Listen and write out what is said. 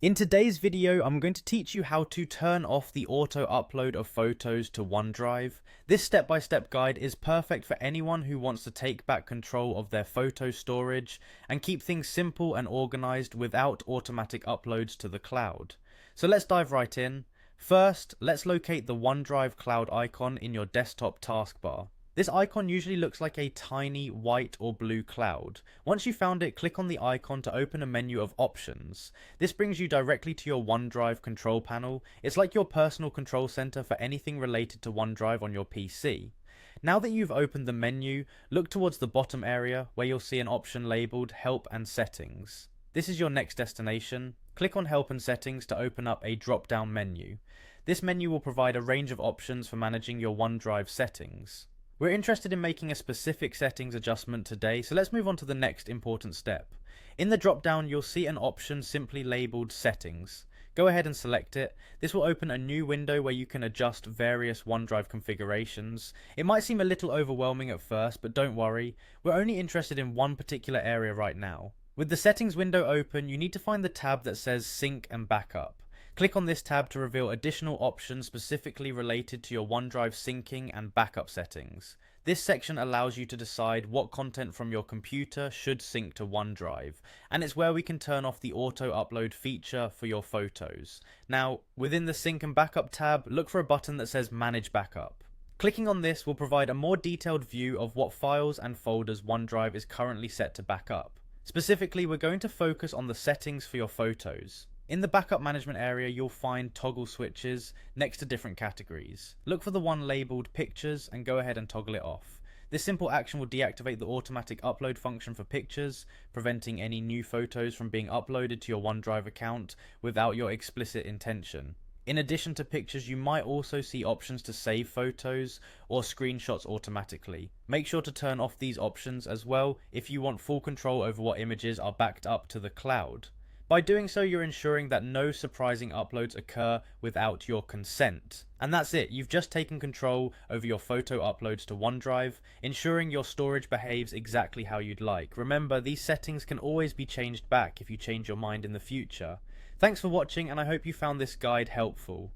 In today's video, I'm going to teach you how to turn off the auto upload of photos to OneDrive. This step-by-step guide is perfect for anyone who wants to take back control of their photo storage and keep things simple and organized without automatic uploads to the cloud. So let's dive right in. First, let's locate the OneDrive cloud icon in your desktop taskbar. This icon usually looks like a tiny white or blue cloud. Once you've found it, click on the icon to open a menu of options. This brings you directly to your OneDrive control panel. It's like your personal control center for anything related to OneDrive on your PC. Now that you've opened the menu, look towards the bottom area where you'll see an option labeled Help and Settings. This is your next destination. Click on Help and Settings to open up a drop-down menu. This menu will provide a range of options for managing your OneDrive settings. We're interested in making a specific settings adjustment today, so let's move on to the next important step. In the drop-down, you'll see an option simply labeled Settings. Go ahead and select it. This will open a new window where you can adjust various OneDrive configurations. It might seem a little overwhelming at first, but don't worry. We're only interested in one particular area right now. With the settings window open, you need to find the tab that says Sync and Backup. Click on this tab to reveal additional options specifically related to your OneDrive syncing and backup settings. This section allows you to decide what content from your computer should sync to OneDrive, and it's where we can turn off the auto upload feature for your photos. Now, within the Sync and Backup tab, look for a button that says Manage Backup. Clicking on this will provide a more detailed view of what files and folders OneDrive is currently set to back up. Specifically, we're going to focus on the settings for your photos. In the backup management area, you'll find toggle switches next to different categories. Look for the one labeled Pictures and go ahead and toggle it off. This simple action will deactivate the automatic upload function for pictures, preventing any new photos from being uploaded to your OneDrive account without your explicit intention. In addition to pictures, you might also see options to save photos or screenshots automatically. Make sure to turn off these options as well if you want full control over what images are backed up to the cloud. By doing so, you're ensuring that no surprising uploads occur without your consent. And that's it, you've just taken control over your photo uploads to OneDrive, ensuring your storage behaves exactly how you'd like. Remember, these settings can always be changed back if you change your mind in the future. Thanks for watching, and I hope you found this guide helpful.